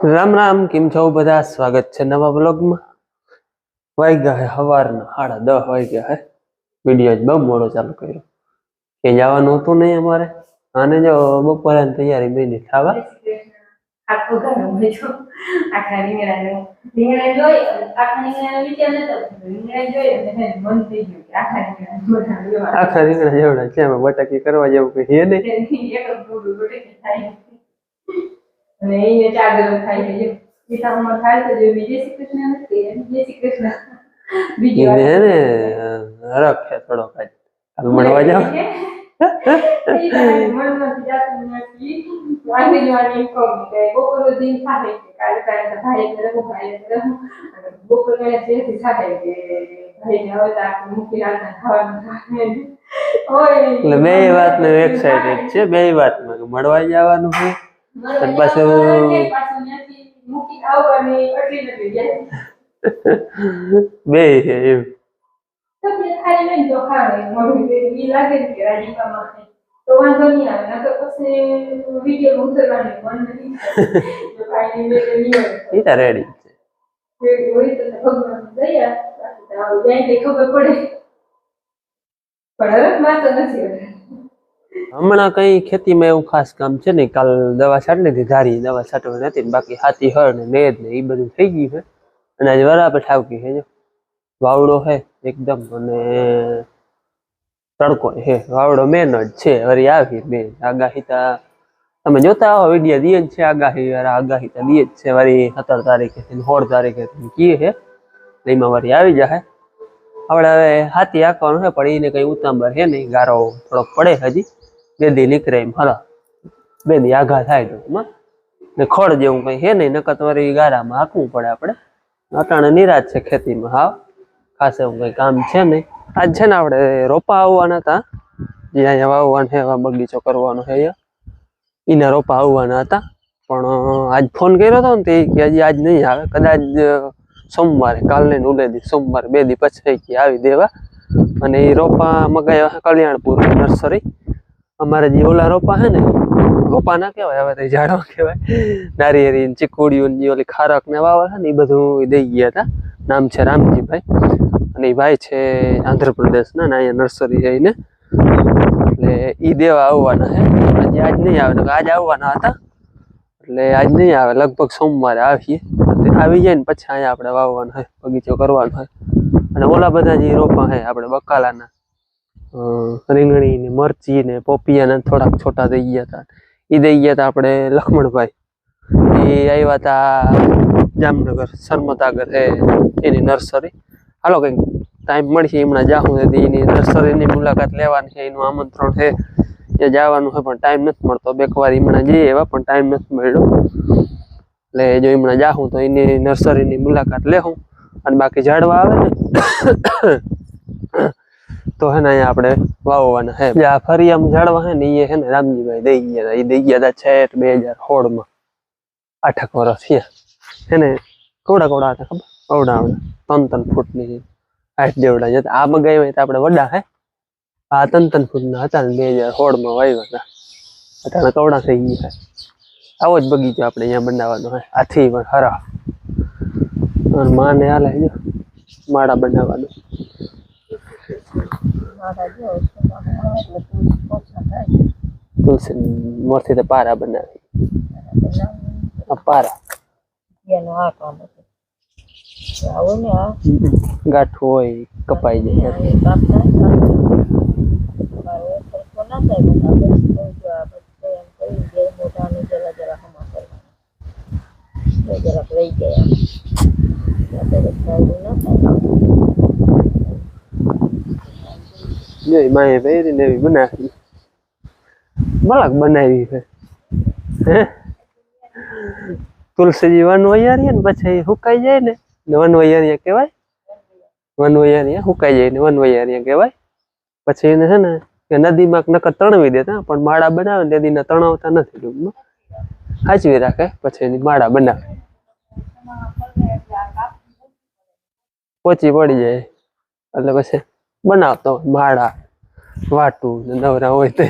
રામ રામ, કેમ છો બધા? સ્વાગત છે નવા બ્લોગમાં. વાગ્યા હે સવારના 10:30 વાગ્યા હે. વિડીયો જ બહુ મોડો ચાલુ કર્યો. કે જવાનું હતું નહીં અમારે. અને જો બપોરાની તૈયારી બેની ખાવા. આખો ગરમ હતો આખા રીંગણા જોઈ આખા રીંગણા વિચાર નતો રીંગણા જોઈ એટલે મન થઈ ગયું કે આખા રીંગણા જેવડા છે. એમાં બટાકી કરવા જેવું કઈ હે નહીં. એક પૂરું બટાકી થાય અને એને ચા ગરમ થાય છે ગીતામાં થાય તો જે વિજય શ્રી કૃષ્ણ નથી જય શ્રી કૃષ્ણ બીજી વાર ને હરખ છે થોડો કાજ હાલ મળવા જાવ. મનમાંથી જાતું નથી વાંધી જવાની કહું કે બપોરનો દિન થાય કે કાલે કાલે ભાઈ બપોર જેથી થાય કે ભાઈને હવે તો આપણે મૂકી રાખતા ખાવાનું એટલે બે વાત ને એક્સાઇટેડ છે. બે વાતમાં મળવા જવાનું છે પાછું મૂકી આવવાની એટલી નથી બે છે એમ. તબિયત ખાલી નહીં તો ખાવે મોઢું એ લાગે કે રાજીપામાં તો વાંધો નહીં આવે નકર પછી વિડીયો ઉતરવાની મન નથી તો કાઈ નહીં એ તો રેડી છે હોય તો ભગવાન દયા જાય ખબર પડે પણ હરખમાં તો નથી. હમણાં કઈ ખેતીમાં એવું ખાસ કામ છે ને. કાલ દવા છાંટી લીધી, ધારી દવા છાંટવાની હતી, બાકી હાથી હળ ને નેદ ને એ બધું થઈ ગયું છે. અને આજે બરાબર ઠાવકી છે. જો વાવડો હે એકદમ અને તડકો હે. વાવડો મેન જ છે. વળી આવી બે આગાહી તમે જોતા આવો વિડીયો દીએ જ છે. આગાહી આગાહી તો દીએ જ છે. વળી 17 તારીખે 16 તારીખે કીએ છે એમાં વળી આવી જાય. આપણે હવે હાથી આંકવાનું છે પણ એને કઈ ઉતાંબર છે નહીં. ગારો થોડોક પડે હજી. બે દી નીકળે એમ હરા બે દી આઘા થાય તો ને ખડ જેવું કઈ છે નહીં. નકર વળી ગારામાં હાંકવું પડે આપણે. અટાણે નિરાશ છે ખેતીમાં. હા ખાસ એવું કઈ કામ છે નહીં. આજ છે ને આપણે રોપા આવવાના હતા. જે અહીંયા વાવવાનું છે, એવા બગીચો કરવાનો છે અહીંયા. એના રોપા આવવાના હતા પણ આજ ફોન કર્યો હતો ને તે કે હજી આજ નહીં આવે, કદાચ સોમવારે. કાલને ઉલેદી સોમવારે 2 દી પછી કે આવી દેવા. અને એ રોપા મગાવ્યા કલ્યાણપુર નર્સરી. અમારે જે ઓલા રોપા છે ને, રોપા ના કહેવાય હવે તો ઝાડવા કહેવાય. નારિયેરી ચીકુડીઓ ની ઓલી ખારક ને વાવા છે ને એ બધું દઈ ગયા હતા. નામ છે રામજીભાઈ અને એ ભાઈ છે આંધ્રપ્રદેશના ને અહીંયા નર્સરી જઈને એટલે એ દેવા આવવાના છે. હજી આજ નહીં આવે, આજ આવવાના હતા એટલે આજ નહીં આવે. લગભગ સોમવારે આવીએ. આવી જાય ને પછી અહીંયા આપણે વાવવાનું હોય, બગીચો કરવાનો હોય. અને ઓલા બધા જે રોપા છે આપણે બકાલાના રીંગણી ને મરચી ને પોપિયા થોડાક છોટા દઈ ગયા હતા. એ દઈ ગયા હતા આપણે લક્ષ્મણભાઈ. એ આવ્યા હતા જામનગર સરમતાગર છે એની નર્સરી. હાલો કંઈક ટાઈમ મળશે હમણાં જાઉં એની નર્સરીની મુલાકાત લેવાની છે. એનું આમંત્રણ છે એ જવાનું છે પણ ટાઈમ નથી મળતો. બે વાર હમણાં જઈએ એવા પણ ટાઈમ નથી મળ્યો. એટલે જો હમણાં જાઉં તો એની નર્સરીની મુલાકાત લેવું. અને બાકી ઝાડવા આવે ને તો હે ને અહીંયા આપણે વાવવાના હે. આ ફરિયામ ઝાડવા હે ને એ હે ને રામજીભાઈ દઈ ગયા હતા. એ દઈ ગયા હતા 2016 8 વર્ષ થયા હે ને. કવડા હતા ખબર? અવડા 3 ફૂટની હાઈટ જેવડા જતા. આ મગાવ્યા હતા આપણે વડા હે. આ 3 ફૂટના હતા ને 2016 વાવ્યા હતા. અટાણે કવડા થઈ ગયા. આવો જ બગીચો આપણે અહીંયા બનાવવાનો હોય. આથી પણ હરા અને માને હાલે જો માળા બનાવવાનું. તુલસી મોરથી તો પારા બનાવી. પારા ગાંઠું હોય કપાઈ જાય. માએ પહેરીને એવી બનાવી. બળક બનાવી છે હે. તુલસીજી વનવૈયારી ને પછી સુકાઈ જાય ને વનવૈયારિયા કહેવાય. વનવૈયારિયા સુકાઈ જાય ને વનવૈયારિયા કહેવાય. પછી એને છે ને કે નદીમાં નકર તણવી દેતા પણ માળા બનાવે ને નદીના તણાવતા નથી. ટૂંકમાં સાચવી રાખે પછી એની માળા બનાવે. પોચી પડી જાય એટલે પછી બનાવતો માળા વાટું નવરા હોય તો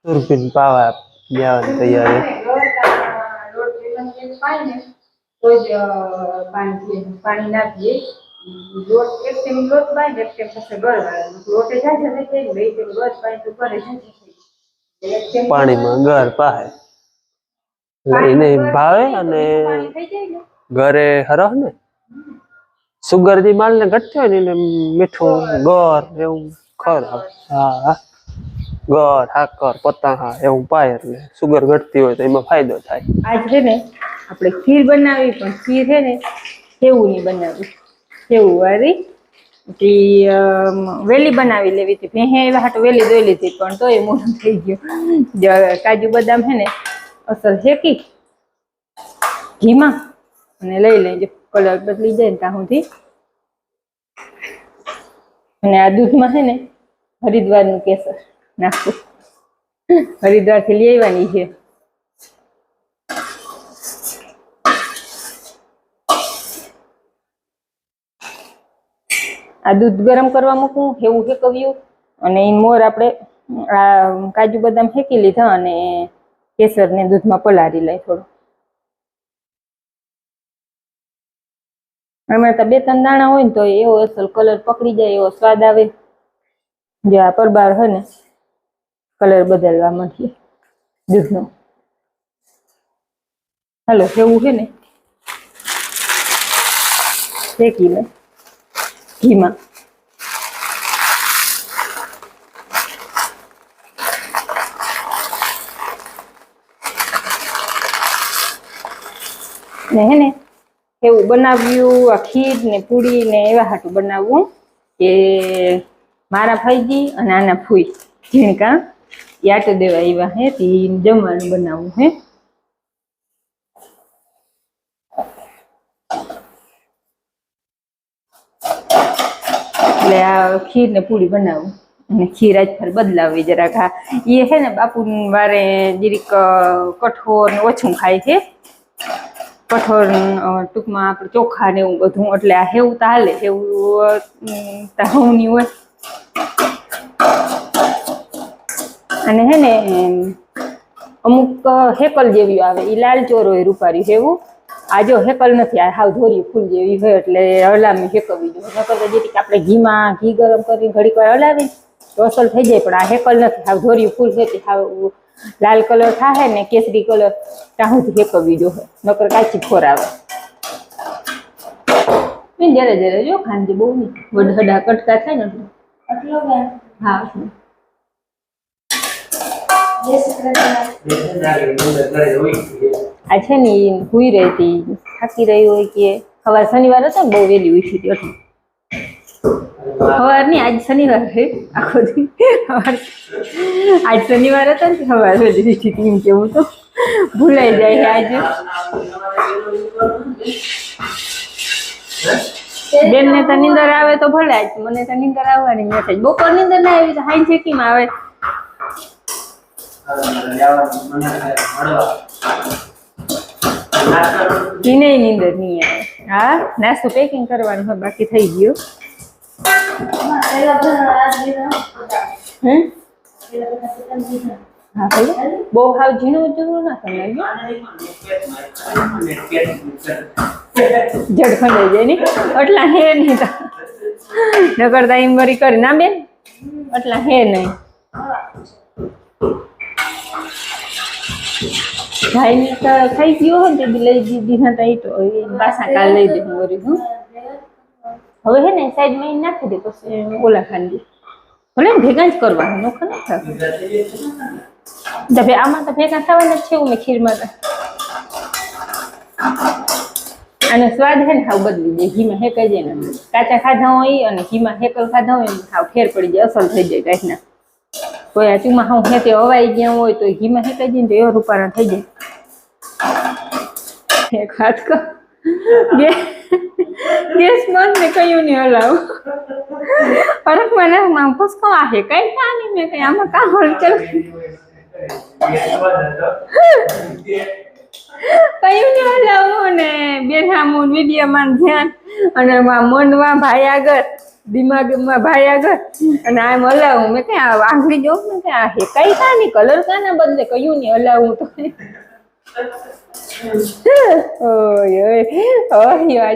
રૂપિયા પાવા જવાની તૈયારી. તો જ પાણી નાખીએ. લોટ એક ટેમ લોટ બાંધ એક ટેમ પછી ગળ લોટે જાય છે બે ટેમ ગળ બાંધ તો કરે છે પાણીમાં ગર પાહે એને ભાવે અને ઘરે હરહ ને સુગર થી માલ ને ઘટતી હોય ને એને મીઠું ગર એવું ખર હા ગર હાકર પત્તા હા એવું પાય એટલે સુગર ઘટતી હોય તો એમાં ફાયદો થાય. આજ છે ને આપણે ખીર બનાવી પણ ખીર છે ને સેવું ની બનાવી સેવું વાળી વેલી બનાવી લેવી હતી ભેહે એવા હાટ વેલી દોઈ લીધી પણ તો એ મોઢું થઈ ગયું. કાજુ બદામ છે ને અસલ શેકી ઘીમાં અને લઈ લેજો કલર બદલી જાય ને ત્યાં સુધી. અને આ દૂધમાં છે ને હરિદ્વાર નું કેસર નાખવું. હરિદ્વાર થી લઈ આવવાની છે. આ દૂધ ગરમ કરવા મૂકવું એવું હેકવ્યું અને એ મોર આપણે આ કાજુ બદામ ફેંકી લીધા અને કેસર ને દૂધમાં પલાળી લઈ થોડું. આમાં તો 2-3 દાણા હોય ને તો એવો અસલ કલર પકડી જાય એવો સ્વાદ આવે. જે આ પરબાર હોય ને કલર બદલવા માંડીએ દૂધનો. હાલો એવું છે ને શેકી લે ઘીમાં. ને હે ને એવું બનાવ્યું આ ખીર ને પૂરી ને એવા હાટું બનાવવું કે મારા ભાઈજી અને આના ફૂઈ ઝીણકા યાટો દેવા એવા હે તે જમવાનું બનાવવું હે. એટલે આ ખીર ને પૂરી બનાવું અને ખીર આજ ફર બદલાવી જરાક. એ છે ને બાપુ વારે જરીક કઠોર ને ઓછું ખાય છે. કઠોર ટૂંકમાં આપણે ચોખા ને એવું બધું એટલે આ હેવું તો હાલે એવું ઘઉંની હોય. અને હે ને અમુક હેકલ જેવી આવે એ લાલ ચોર હોય રૂપારી હેવું. આ જો હેકલ નથી આ હાવ ધોરી ફૂલ જેવી હોય એટલે હલામી હેકવી જોઈએ. નકર તો જેથી આપણે ઘીમાં ઘી ગરમ કરીને ઘડીક વાર હલાવી તો અસલ થઈ જાય પણ આ હેકલ નથી હાવ ધોરી ફૂલ છે હાવ લાલ કલર થાય ને કેસરી કલર ત્યાં સુધી હેકવી જોઈએ નકર કાચી ખોર આવે. જયારે જયારે જો ખાંડી બહુ નહીં વડહડા કટકા થાય ને હા આ છે ને હુઈ રહી હતી થાકી રહી હોય કે સવાર શનિવાર હતો ને બહુ વહેલી ઉઠી હતી એટલે સવાર નહીં આજ શનિવાર છે આખો દી સવાર આજ શનિવાર હતો ને સવાર વહેલી ઉઠી હતી એમ કેવું તો ભૂલાઈ જાય આજે. બેન ને તો નીંદર આવે તો ભલે આજ મને તો નીંદર આવવાની નથી. બપોર નીંદર ના આવી તો હાઈ શેકીમાં આવે. એને નીંદર નહીં આવે. હા નાસ્તો પેકિંગ કરવાનું હોય બાકી થઈ ગયું. હા ભાઈ બહુ હાવ ઝીણું ઝીણું ના સમજાય જડ ખંડાઈ જાય ને એટલા હે નહીં ન કરતા એમ વરી કરી ના બેન એટલા હે નહીં. ભાઈ ને તો થઈ ગયો હોય ને તે લઈ દીધી હતા તો પાછા કાલ લઈ દે હું વરી હું હવે હે ને સાઈડમાં નાખી દે પછી ઓલા ખાંડી ભલે ને ભેગા જ કરવાનું નોખા નથી થતું. આમાં તો ભેગા થવાના જ છે એવું મેં ખીરમાં તો અને સ્વાદ છે ને હાવ બદલી જાય. ઘીમાં હેકાઈ જાય ને કાચા ખાધા હોય અને ઘીમાં હેકલ ખાધા હોય ને હાવ ફેર પડી જાય અસલ થઈ જાય કાંઈ ના. કોઈ આ ચૂમાં હું હેતે હવાઈ ગયા હોય તો ઘીમાં હેકાઈ જાય ને તો એવા રૂપારા થઈ જાય. એક વાત કહો ગેસ બંધ ને કયું નહીં હલાવું ફરક મને પૂછકો आहे કઈ કા નહીં મેં કઈ આમાં કા હલચલ કયું નહીં હલાવું ને બેઠામું વિડીયોમાં ધ્યાન અને મનમાં ભાઈ આગળ દિમાગમાં ભાઈ આગળ અને આમ હલાવું મેં કઈ આંગળી જોઉં ને કઈ आहे કઈ કા નહીં કલર કાના બદલે કયું નહીં હલાવું તો ઓય ઓય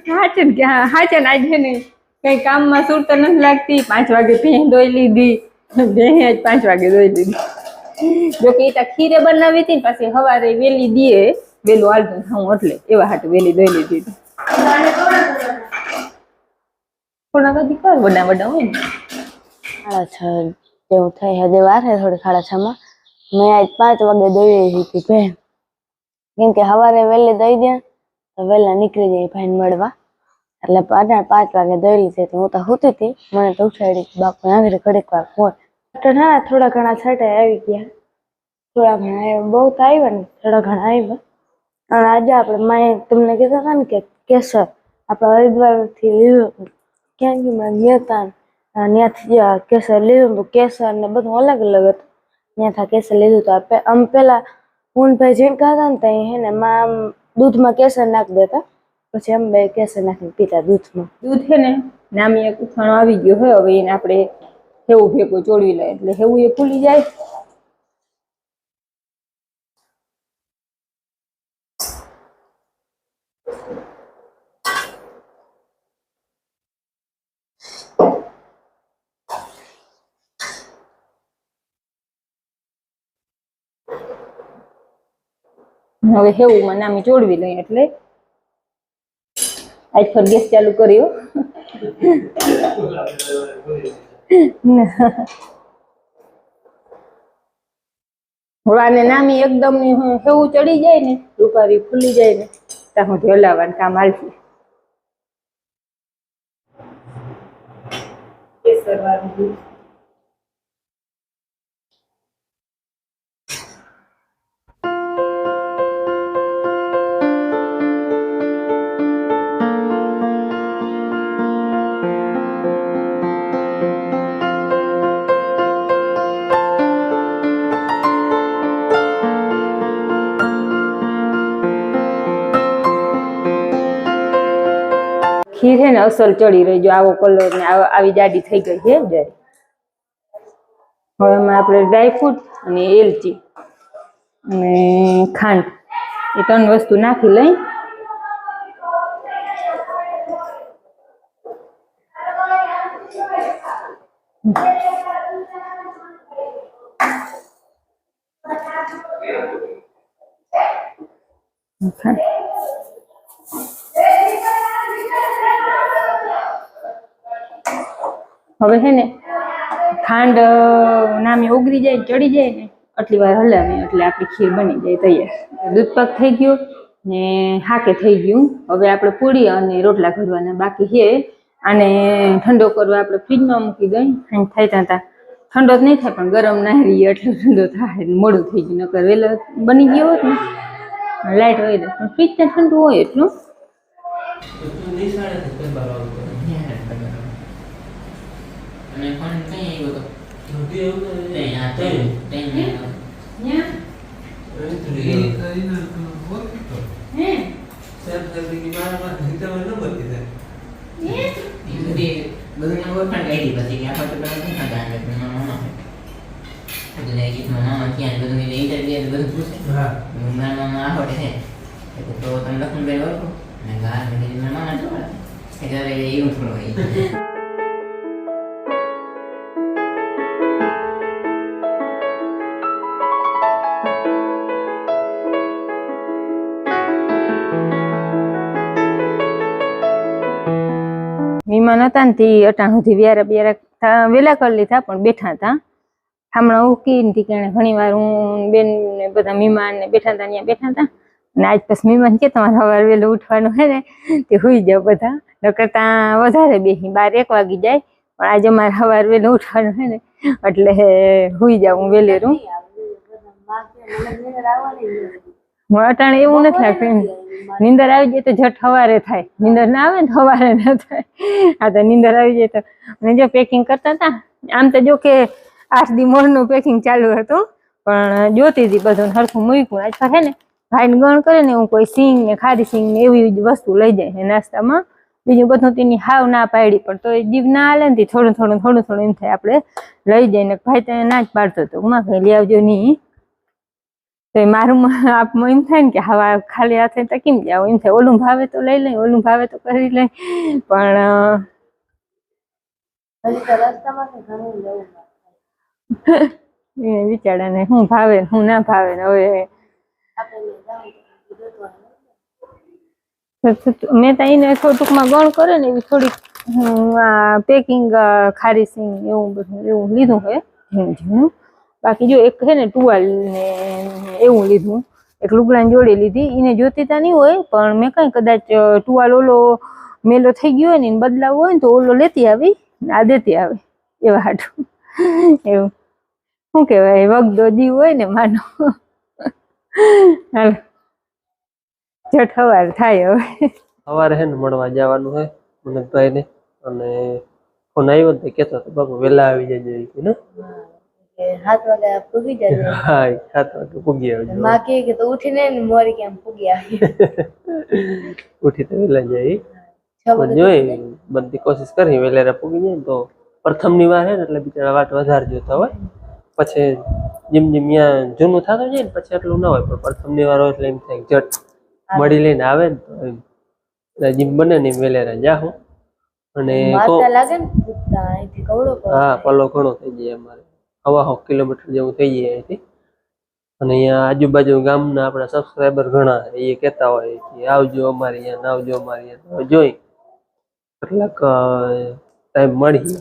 હાચન કે હાચન આજે નહીં કઈ કામમાં સુરત નથી લાગતી 5 વાગે ભેં દોઈ લીધી ભેં આજ 5 વાગે દોઈ લીધી જો કે ઈટા ખીરે બનાવી હતી ને પછી સવારે વેલી દીએ વેલું હાલતું હું એટલે એવા હાટ વેલી દોઈ લીધી હતી થોડા કદી કર વડા વડા હોય ને 6:30 જેવું થઈ હજે વાર હે થોડી 6:30 મેં આજ 5 વાગે દોઈ હતી ભેં કેમ કે સવારે વહેલી દઈ દે તો વહેલા નીકળી જાય ભાઈને મળવા એટલે 5 વાગે દઈ લીધી તો હું તો સૂતી હતી મને તો ઉઠાડી બાપુ આવી ઘડીક વાર ફોન થોડા ઘણા છાંટા આવી ગયા થોડા ઘણા બહુ તો આવ્યા ને થોડા ઘણા આવ્યા અને આજે આપણે મેં તમને કીધા હતા ને કે કેસર આપણે હરિદ્વારથી લીધું હતું ક્યાં ગયું મેં ગયા હતા ત્યાંથી કેસર લીધું હતું કેસર ને બધું અલગ અલગ હતું ત્યાંથી કેસર લીધું હતું આમ પેલા હું ભાઈ ઝીણકા હતા ને ત્યાં હે ને આમ દૂધમાં કેસર નાખી દેતા પછી અમે બે કેસર નાખીને પીતા દૂધમાં દૂધ છે ને નામી એક ઉથાણો આવી ગયો હોય હવે એને આપણે હેવું ભેગું ચોળવી લઈએ એટલે હેવું એ ફૂલી જાય હવે હેવું નામી ચોળવી લઈએ એટલે આજ ફર ગેસ ચાલુ કર્યો આને નામી એકદમ હેવું ચડી જાય ને રૂપારી ફૂલી જાય ને ત્યાં સુધી હલાવવાનું કામ હાલશે કેસર વાળું દૂધ ખીર છે ને અસલ ચડી રહી જો આવો કલર ને આવી જાડી થઈ ગઈ છે જ્યારે હવે એમાં આપણે ડ્રાયફ્રૂટ અને એલચી અને ખાંડ એ 3 વસ્તુ નાખી લઈ હવે છે ને ખાંડ નામી ઓગળી જાય ચડી જાય ને આટલી વાર હલાવી એટલે આપણી ખીર બની જાય તૈયાર દૂધ પાક થઈ ગયો ને હાકે થઈ ગયું હવે આપણે પૂરી અને રોટલા ઘડવાના બાકી છે આને ઠંડો કરવા આપણે ફ્રીજમાં મૂકી દઈ અને થાય ત્યાં ઠંડો જ નહીં થાય પણ ગરમ ના રહીએ એટલો ઠંડો થાય મોડું થઈ ગયું નકર વહેલો બની ગયો હોત ને લાઈટ હોય પણ ફ્રીજને ઠંડુ હોય એટલું અને ફોન કઈ આવ્યો તો ત્યાં મહેમાન હતા ને તે અટાણુંથી વ્યારા વેલા કરી લીધા પણ બેઠા હતા હમણાં ઉકીને ઘણી વાર હું બેન ને બધા મહેમાન ને બેઠા હતા ત્યાં બેઠા હતા અને આજ પછી મહેમાન કે તમારે સવારે વહેલું ઉઠવાનું હે ને તે સુઈ જાવ બધા નકર ત્યાં વધારે બેસી 12-1 વાગી જાય પણ આજે અમારે સવારે વહેલું ઉઠવાનું હે ને એટલે સુઈ જાવ હું વહેલેરું અટાણે એવું નથી લાગતું નીંદર આવી જાય તો ઝટ સવારે થાય નીંદર ના આવે ને સવારે ના થાય આ તો નીંદર આવી જાય તો અને જો પેકિંગ કરતા હતા આમ તો જો કે 8 દી મોરનું પેકિંગ ચાલુ હતું પણ જોતી હતી બધું હરખું મૂક્યું આજ છે ને ભાઈને ગણ કરે ને હું કોઈ સિંગ ને ખારી સિંગ ને એવી વસ્તુ લઈ જાય નાસ્તામાં બીજું બધું તેની હાવ ના પાડી પણ તો જીભ ના હાલે ને થોડું થોડું એમ થાય આપણે લઈ જાય ને ભાઈ તો ના જ પાડતો હતો માં કઈ લઈ આવજો નહીં તો મારું આપમાં એમ થાય ને કે હવા ખાલી હાથે તો કેમ જાવ, એમ થાય ઓલું ભાવે તો લઈ લઈ, ઓલું ભાવે તો કરી લઈ, પણ હજી તો રસ્તામાંથી ઘણું જવું એ વિચારાને શું ભાવે શું ના ભાવે ને હવે મેં તો એને થોડું ટૂંકમાં ગણ કરે ને એવી થોડીક પેકિંગ ખારી સિંગ એવું બધું એવું લીધું હોય ઝીણું ઝીણું. બાકી જો એક છે ને ટુવાલ ને એવું લીધું, એક લુગડાની જોડી લીધી, એને જોતી તા નહીં હોય પણ મેં કઈ કદાચ ટુવાલ ઓલો મેલો થઈ ગયો હોય ને એને બદલાવો હોય ને તો ઓલો લેતી આવી આ દેતી આવે એવા હાટું એવું શું કહેવાય વગદો જીવ હોય ને માનો. હાલ જટ સવાર થાય હવે. સવારે હે ને મળવા જવાનું હોય મનોજભાઈ ને, અને ફોન આવ્યો ને કેતો હતો બાપુ વેલા આવી જજો ને. 7 વાગે પૂગી જાય. હા 7 વાગે પૂગી આવજો. માં કહે કે તો ઉઠીને ને મોરી કેમ પૂગી આવી. ઉઠી તો વેલા જાય જોઈ બધી કોશિશ કરી વેલેરા પૂગી જાય ને તો પ્રથમ ની વાર હે ને એટલે બિચારા વાટ વધારે જોતા હોય, પછી જેમ જેમ ત્યાં જૂનું થતું જાય ને પછી એટલું ના હોય, પણ પ્રથમ ની વાર હોય એટલે એમ થાય જટ મળી લઈને આવે ને તો એમ જીમ બને ને એમ વેલેરા જાહું. અને માતા લાગે ને પૂગતા અહીંથી કવડો પડે. હા પલો ઘણો થઈ જાય અમારે 1.5 કિલોમીટર જેવું થઈ જાય અહીંથી. અને અહીંયા આજુબાજુ ગામના આપણા સબસ્ક્રાઈબર ઘણા એ કહેતા હોય કે આવજો અમારે અહીંયા, આવજો અમારે અહીંયા. જોઈ કેટલાક ટાઈમ મળી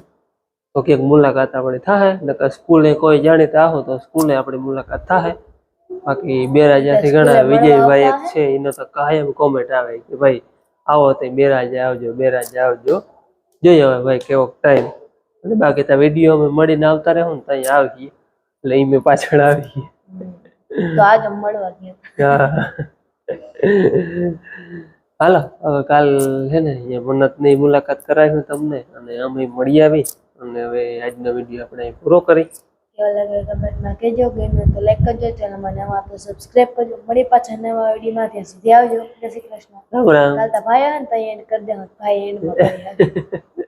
તો ક્યાંક મુલાકાત આપણે થાય, નકર સ્કૂલે કોઈ જાણીતા આવો તો સ્કૂલે આપણી મુલાકાત થાય. બાકી બેરાજાથી ઘણા વિજયભાઈ એક છે એનો તો કાયમ કોમેન્ટ આવે કે ભાઈ આવો તો બેરાજા આવજો, બેરાજા આવજો. જોઈએ હવે ભાઈ કેવો ટાઈમ, અને બાકી તો વિડીયો અમે મળીને આવતા રહું ને ત્યાં આવીએ એટલે એ મેં પાછળ આવીએ. તો આજ મળવા ગયા. હાલો હવે કાલ છે ને મન્નતની મુલાકાત કરાવીશું તમને, અને અમે મળી આવી, અને હવે આજનો વિડીયો આપણે પૂરો કરી. કેવો લાગે કમેન્ટમાં કહેજો, ગમે તો લાઈક કરજો, ચેનલમાં નવા તો સબસ્ક્રાઇબ કરજો. મળી પાછા નવા વિડીયોમાં, ત્યાં સુધી આવજો. જય શ્રી કૃષ્ણ. રામ રામ. કાલ તો ભાઈ આવે ને તો એને કરી દેવાનું, ભાઈ એને